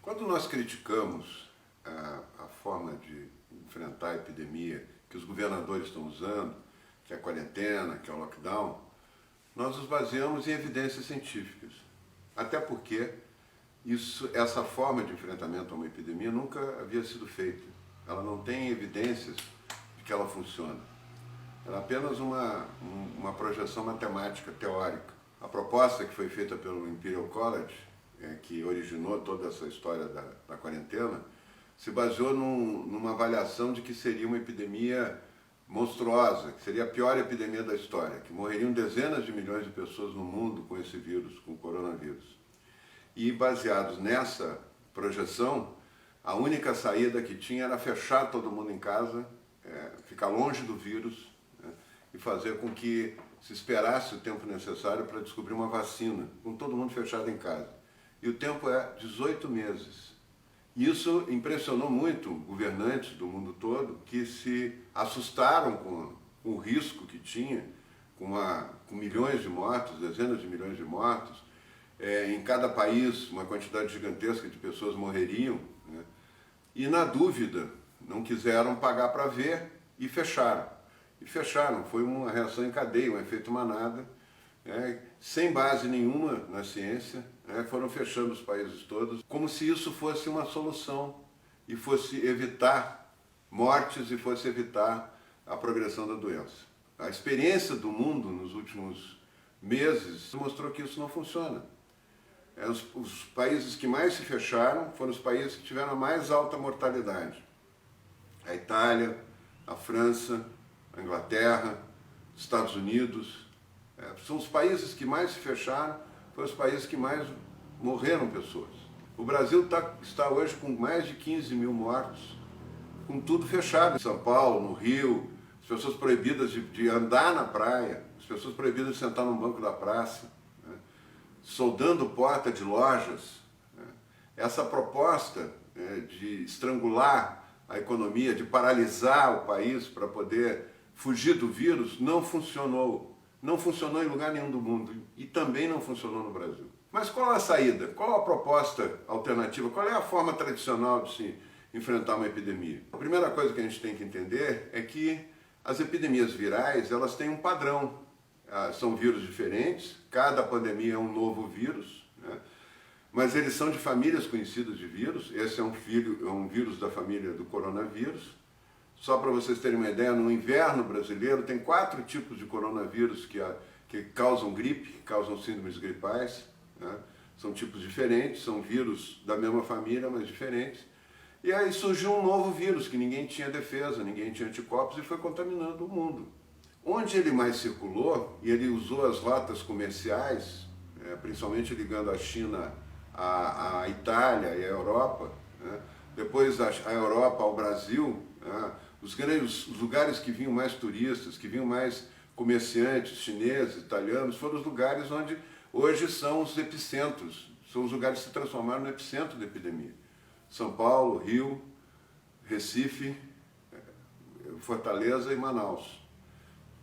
Quando nós criticamos a forma de enfrentar a epidemia que os governadores estão usando, que é a quarentena, que é o lockdown, nós nos baseamos em evidências científicas. Até porque essa forma de enfrentamento a uma epidemia nunca havia sido feita. Ela não tem evidências de que ela funciona. Ela é apenas uma projeção matemática, teórica. A proposta que foi feita pelo Imperial College, que originou toda essa história da quarentena, se baseou numa avaliação de que seria uma epidemia monstruosa, que seria a pior epidemia da história, que morreriam dezenas de milhões de pessoas no mundo com esse vírus, com o coronavírus. E baseados nessa projeção, a única saída que tinha era fechar todo mundo em casa, ficar longe do vírus, e fazer com que se esperasse o tempo necessário para descobrir uma vacina, com todo mundo fechado em casa. E o tempo é 18 meses. Isso impressionou muito governantes do mundo todo, que se assustaram com o risco que tinha, com milhões de mortos, dezenas de milhões de mortos. Em cada país, uma quantidade gigantesca de pessoas morreriam, né? E na dúvida, não quiseram pagar para ver e fecharam. E fecharam, foi uma reação em cadeia, um efeito manada, sem base nenhuma na ciência, foram fechando os países todos, como se isso fosse uma solução e fosse evitar mortes e fosse evitar a progressão da doença. A experiência do mundo nos últimos meses mostrou que isso não funciona. Os países que mais se fecharam foram os países que tiveram a mais alta mortalidade. A Itália, a França, a Inglaterra, os Estados Unidos. São os países que mais se fecharam, foram os países que mais morreram pessoas. O Brasil está hoje com mais de 15 mil mortos, com tudo fechado. Em São Paulo, no Rio, as pessoas proibidas de andar na praia, as pessoas proibidas de sentar no banco da praça, soldando porta de lojas. Essa proposta de estrangular a economia, de paralisar o país para poder fugir do vírus, não funcionou. Não funcionou em lugar nenhum do mundo e também não funcionou no Brasil. Mas qual é a saída? Qual a proposta alternativa? Qual é a forma tradicional de se enfrentar uma epidemia? A primeira coisa que a gente tem que entender é que as epidemias virais, elas têm um padrão. São vírus diferentes, cada pandemia é um novo vírus, mas eles são de famílias conhecidas de vírus. Esse é um vírus da família do coronavírus. Só para vocês terem uma ideia, no inverno brasileiro tem 4 tipos de coronavírus que causam gripe, causam síndromes gripais. São tipos diferentes, são vírus da mesma família, mas diferentes. E aí surgiu um novo vírus que ninguém tinha defesa, ninguém tinha anticorpos e foi contaminando o mundo. Onde ele mais circulou, e ele usou as rotas comerciais, principalmente ligando a China à Itália e à Europa, depois a Europa ao Brasil, os lugares que vinham mais turistas, que vinham mais comerciantes chineses, italianos, foram os lugares onde hoje são os epicentros, são os lugares que se transformaram no epicentro da epidemia. São Paulo, Rio, Recife, Fortaleza e Manaus.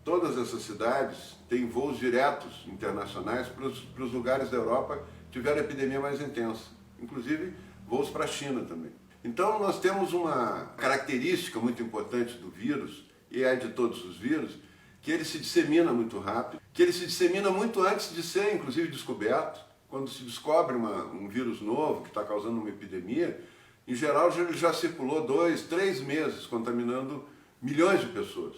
Todas essas cidades têm voos diretos internacionais para os lugares da Europa que tiveram a epidemia mais intensa, inclusive voos para a China também. Então nós temos uma característica muito importante do vírus, e é de todos os vírus, que ele se dissemina muito rápido, que ele se dissemina muito antes de ser inclusive descoberto. Quando se descobre um vírus novo que está causando uma epidemia, em geral ele já circulou 2, 3 meses contaminando milhões de pessoas.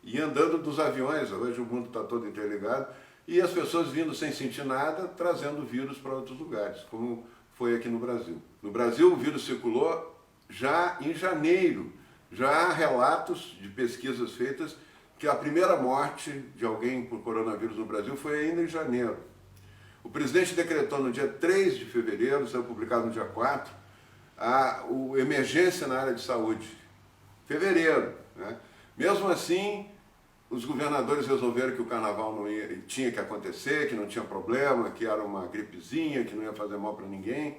E andando dos aviões, hoje o mundo está todo interligado, e as pessoas vindo sem sentir nada, trazendo o vírus para outros lugares, como foi aqui no Brasil. No Brasil o vírus circulou já em janeiro. Já há relatos de pesquisas feitas que a primeira morte de alguém por coronavírus no Brasil foi ainda em janeiro. O presidente decretou no dia 3 de fevereiro, saiu publicado no dia 4, a emergência na área de saúde. Fevereiro. Mesmo assim, os governadores resolveram que o carnaval tinha que acontecer, que não tinha problema, que era uma gripezinha, que não ia fazer mal para ninguém,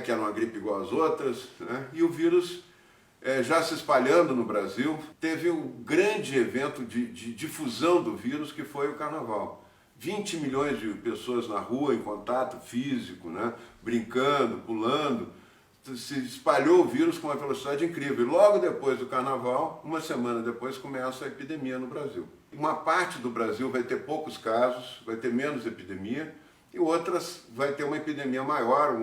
que era uma gripe igual às outras, e o vírus já se espalhando no Brasil. Teve um grande evento de difusão do vírus, que foi o carnaval. 20 milhões de pessoas na rua, em contato físico, brincando, pulando, se espalhou o vírus com uma velocidade incrível. E logo depois do carnaval, uma semana depois, começa a epidemia no Brasil. Uma parte do Brasil vai ter poucos casos, vai ter menos epidemia, e outras vai ter uma epidemia maior,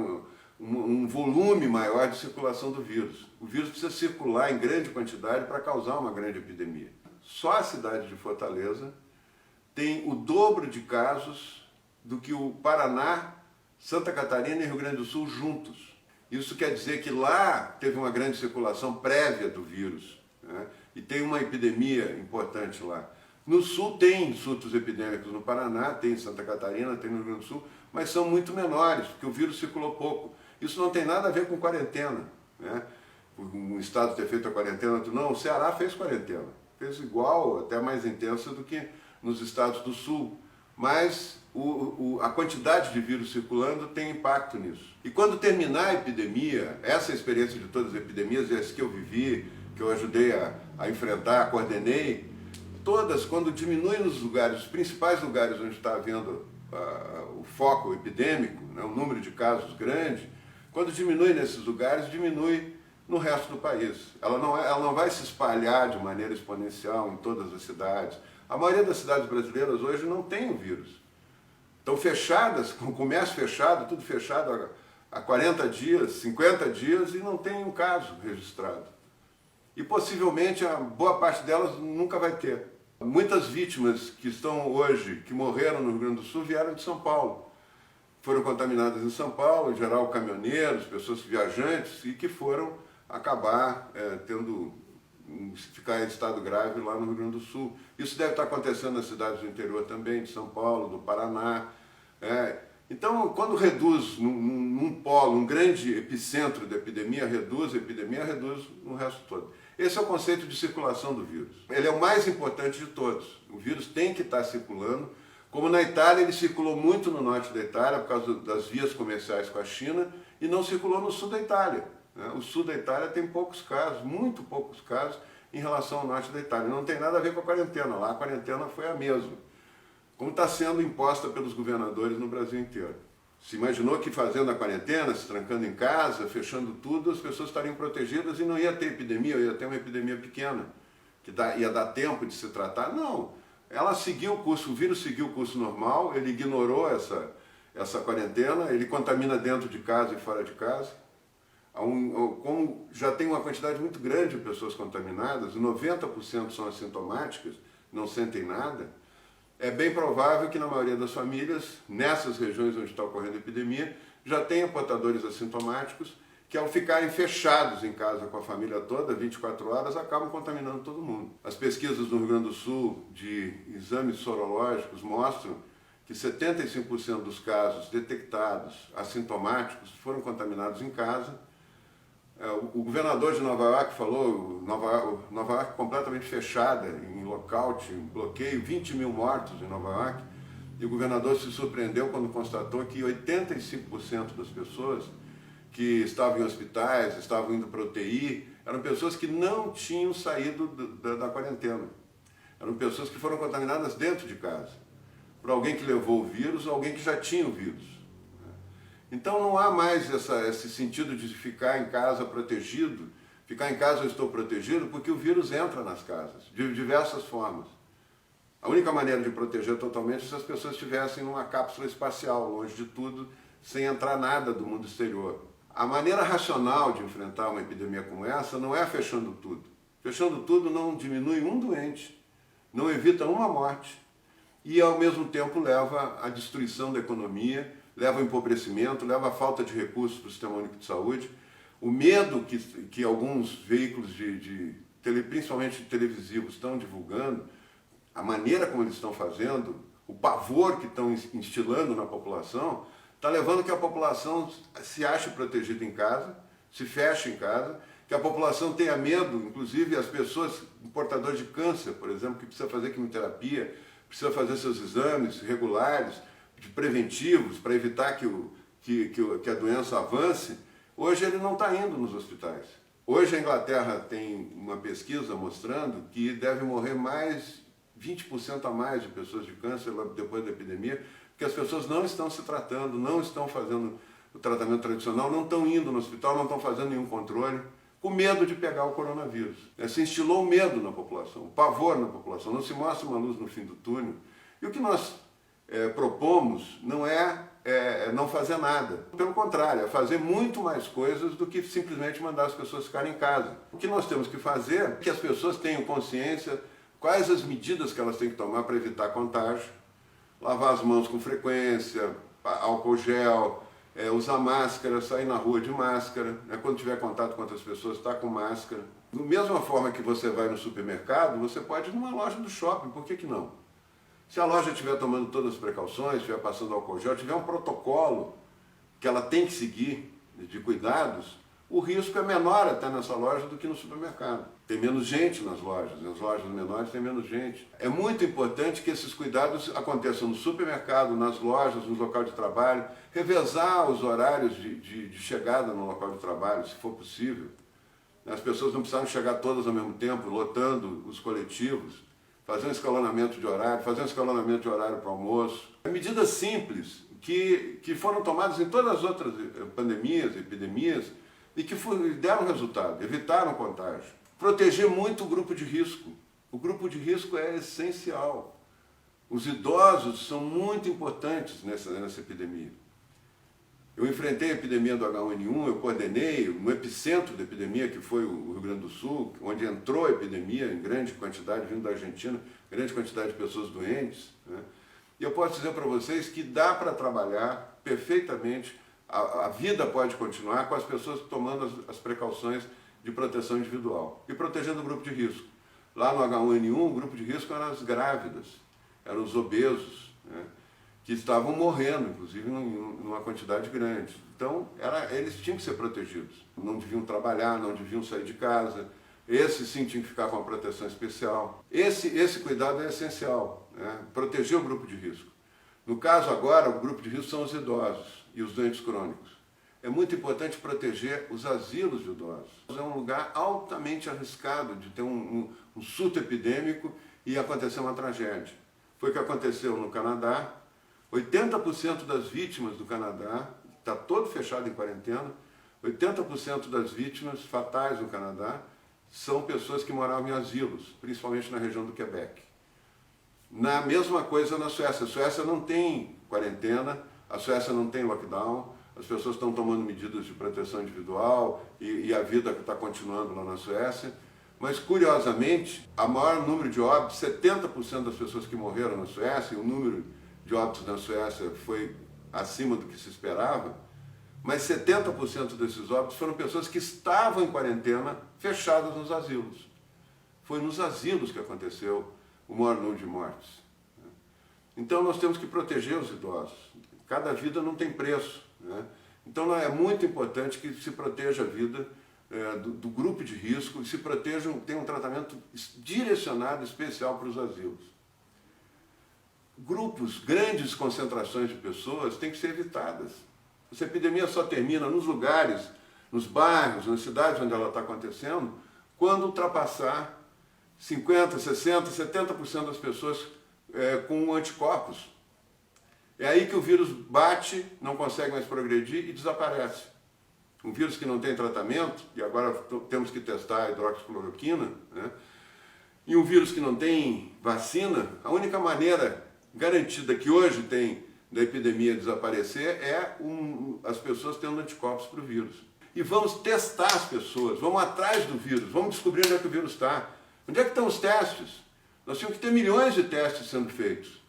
um volume maior de circulação do vírus. O vírus precisa circular em grande quantidade para causar uma grande epidemia. Só a cidade de Fortaleza tem o dobro de casos do que o Paraná, Santa Catarina e Rio Grande do Sul juntos. Isso quer dizer que lá teve uma grande circulação prévia do vírus, né? E tem uma epidemia importante lá. No Sul tem surtos epidêmicos no Paraná, tem em Santa Catarina, tem no Rio Grande do Sul, mas são muito menores, porque o vírus circulou pouco. Isso não tem nada a ver com quarentena, né? Um estado ter feito a quarentena, outro não. O Ceará fez quarentena, fez igual, até mais intensa do que nos estados do Sul. Mas a quantidade de vírus circulando tem impacto nisso. E quando terminar a epidemia, essa é a experiência de todas as epidemias, e as que eu vivi, que eu ajudei a enfrentar, coordenei, todas, quando diminui nos lugares, os principais lugares onde está havendo o foco epidêmico, né, o número de casos grande, quando diminui nesses lugares, diminui no resto do país. Ela não vai se espalhar de maneira exponencial em todas as cidades. A maioria das cidades brasileiras hoje não tem o vírus. Estão fechadas, com o comércio fechado, tudo fechado há 40 dias, 50 dias e não tem um caso registrado. E possivelmente a boa parte delas nunca vai ter. Muitas vítimas que estão hoje, que morreram no Rio Grande do Sul, vieram de São Paulo. Foram contaminadas em São Paulo, em geral caminhoneiros, pessoas viajantes, e que foram acabar ficar em estado grave lá no Rio Grande do Sul. Isso deve estar acontecendo nas cidades do interior também, de São Paulo, do Paraná. Então, quando reduz num polo, um grande epicentro da epidemia, reduz no resto todo. Esse é o conceito de circulação do vírus. Ele é o mais importante de todos. O vírus tem que estar circulando. Como na Itália, ele circulou muito no norte da Itália, por causa das vias comerciais com a China, e não circulou no sul da Itália. O sul da Itália tem poucos casos, muito poucos casos, em relação ao norte da Itália. Não tem nada a ver com a quarentena. Lá a quarentena foi a mesma, como está sendo imposta pelos governadores no Brasil inteiro. Se imaginou que fazendo a quarentena, se trancando em casa, fechando tudo, as pessoas estariam protegidas e não ia ter epidemia, ia ter uma epidemia pequena, que ia dar tempo de se tratar. Não, ela seguiu o curso, o vírus seguiu o curso normal, ele ignorou essa quarentena, ele contamina dentro de casa e fora de casa. Como já tem uma quantidade muito grande de pessoas contaminadas, 90% são assintomáticas, não sentem nada, é bem provável que na maioria das famílias, nessas regiões onde está ocorrendo a epidemia, já tenha portadores assintomáticos que ao ficarem fechados em casa com a família toda, 24 horas, acabam contaminando todo mundo. As pesquisas no Rio Grande do Sul de exames sorológicos mostram que 75% dos casos detectados assintomáticos foram contaminados em casa. O governador de Nova York falou, Nova York completamente fechada, em lockout, em bloqueio, 20 mil mortos em Nova York, e o governador se surpreendeu quando constatou que 85% das pessoas que estavam em hospitais, estavam indo para UTI, eram pessoas que não tinham saído da quarentena. Eram pessoas que foram contaminadas dentro de casa, por alguém que levou o vírus ou alguém que já tinha o vírus. Então não há mais esse sentido de ficar em casa protegido, ficar em casa eu estou protegido, porque o vírus entra nas casas, de diversas formas. A única maneira de proteger totalmente é se as pessoas estivessem numa cápsula espacial, longe de tudo, sem entrar nada do mundo exterior. A maneira racional de enfrentar uma epidemia como essa não é fechando tudo. Fechando tudo não diminui um doente, não evita uma morte e ao mesmo tempo leva à destruição da economia, leva ao empobrecimento, leva à falta de recursos para o Sistema Único de Saúde. O medo que alguns veículos, principalmente televisivos, estão divulgando, a maneira como eles estão fazendo, o pavor que estão instilando na população, está levando que a população se ache protegida em casa, se feche em casa, que a população tenha medo, inclusive as pessoas portadoras de câncer, por exemplo, que precisa fazer quimioterapia, precisa fazer seus exames regulares, preventivos, para evitar que a doença avance, hoje ele não está indo nos hospitais. Hoje a Inglaterra tem uma pesquisa mostrando que deve morrer 20% a mais de pessoas de câncer depois da epidemia, porque as pessoas não estão se tratando, não estão fazendo o tratamento tradicional, não estão indo no hospital, não estão fazendo nenhum controle, com medo de pegar o coronavírus. Se instilou o medo na população, o pavor na população, não se mostra uma luz no fim do túnel. E o que nós propomos não é não fazer nada. Pelo contrário, é fazer muito mais coisas do que simplesmente mandar as pessoas ficarem em casa. O que nós temos que fazer é que as pessoas tenham consciência quais as medidas que elas têm que tomar para evitar contágio, lavar as mãos com frequência, álcool gel, usar máscara, sair na rua de máscara, quando tiver contato com outras pessoas, estar com máscara. Da mesma forma que você vai no supermercado, você pode ir numa loja do shopping, por que não? Se a loja estiver tomando todas as precauções, estiver passando álcool gel, tiver um protocolo que ela tem que seguir de cuidados, o risco é menor até nessa loja do que no supermercado. Tem menos gente nas lojas menores tem menos gente. É muito importante que esses cuidados aconteçam no supermercado, nas lojas, no local de trabalho, revezar os horários de chegada no local de trabalho, se for possível. As pessoas não precisaram chegar todas ao mesmo tempo, lotando os coletivos, fazer um escalonamento de horário, para o almoço. Medidas simples que foram tomadas em todas as outras pandemias, epidemias, e que deram resultado, evitaram contágio. Proteger muito o grupo de risco. O grupo de risco é essencial. Os idosos são muito importantes nessa epidemia. Eu enfrentei a epidemia do H1N1, eu coordenei no epicentro da epidemia, que foi o Rio Grande do Sul, onde entrou a epidemia em grande quantidade, vindo da Argentina, grande quantidade de pessoas doentes. E eu posso dizer para vocês que dá para trabalhar perfeitamente, a vida pode continuar com as pessoas tomando as precauções de proteção individual e protegendo o grupo de risco. Lá no H1N1, o grupo de risco eram as grávidas, eram os obesos, que estavam morrendo, inclusive numa quantidade grande. Então, eles tinham que ser protegidos. Não deviam trabalhar, não deviam sair de casa. Esses sim tinham que ficar com uma proteção especial. Esse cuidado é essencial, proteger o grupo de risco. No caso agora, o grupo de risco são os idosos e os doentes crônicos. É muito importante proteger os asilos de idosos. É um lugar altamente arriscado de ter um surto epidêmico e acontecer uma tragédia. Foi o que aconteceu no Canadá. 80% das vítimas do Canadá, está todo fechado em quarentena, 80% das vítimas fatais no Canadá são pessoas que moravam em asilos, principalmente na região do Quebec. Na mesma coisa na Suécia. A Suécia não tem quarentena, a Suécia não tem lockdown, as pessoas estão tomando medidas de proteção individual e a vida está continuando lá na Suécia. Mas, curiosamente, o maior número de óbitos, 70% das pessoas que morreram na Suécia, e o número de óbitos na Suécia foi acima do que se esperava, mas 70% desses óbitos foram pessoas que estavam em quarentena fechadas nos asilos. Foi nos asilos que aconteceu o maior número de mortes. Então nós temos que proteger os idosos. Cada vida não tem preço. Então é muito importante que se proteja a vida do grupo de risco e se protejam, tenha um tratamento direcionado especial para os asilos. Grandes concentrações de pessoas têm que ser evitadas. Essa epidemia só termina nos lugares, nos bairros, nas cidades onde ela está acontecendo, quando ultrapassar 50%, 60%, 70% das pessoas com anticorpos. É aí que o vírus bate, não consegue mais progredir e desaparece. Um vírus que não tem tratamento, e agora temos que testar a hidroxicloroquina, e um vírus que não tem vacina, a única maneira garantida que hoje tem da epidemia desaparecer é as pessoas tendo anticorpos para o vírus. E vamos testar as pessoas, vamos atrás do vírus, vamos descobrir onde é que o vírus está. Onde é que estão os testes? Nós tínhamos que ter milhões de testes sendo feitos.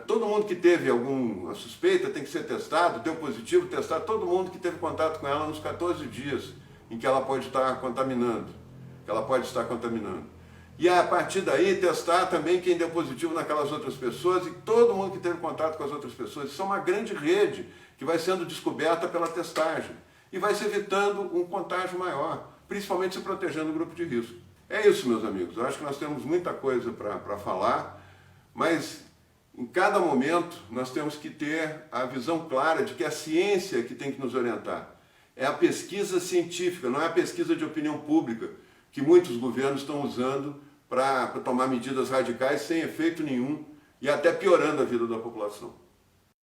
Todo mundo que teve alguma suspeita tem que ser testado, deu positivo, testar todo mundo que teve contato com ela nos 14 dias em que ela pode estar contaminando. E a partir daí testar também quem deu positivo naquelas outras pessoas e todo mundo que teve contato com as outras pessoas. Isso é uma grande rede que vai sendo descoberta pela testagem e vai se evitando um contágio maior, principalmente se protegendo o grupo de risco. É isso, meus amigos. Eu acho que nós temos muita coisa para falar, mas em cada momento nós temos que ter a visão clara de que a ciência que tem que nos orientar. É a pesquisa científica, não é a pesquisa de opinião pública, que muitos governos estão usando para tomar medidas radicais sem efeito nenhum e até piorando a vida da população.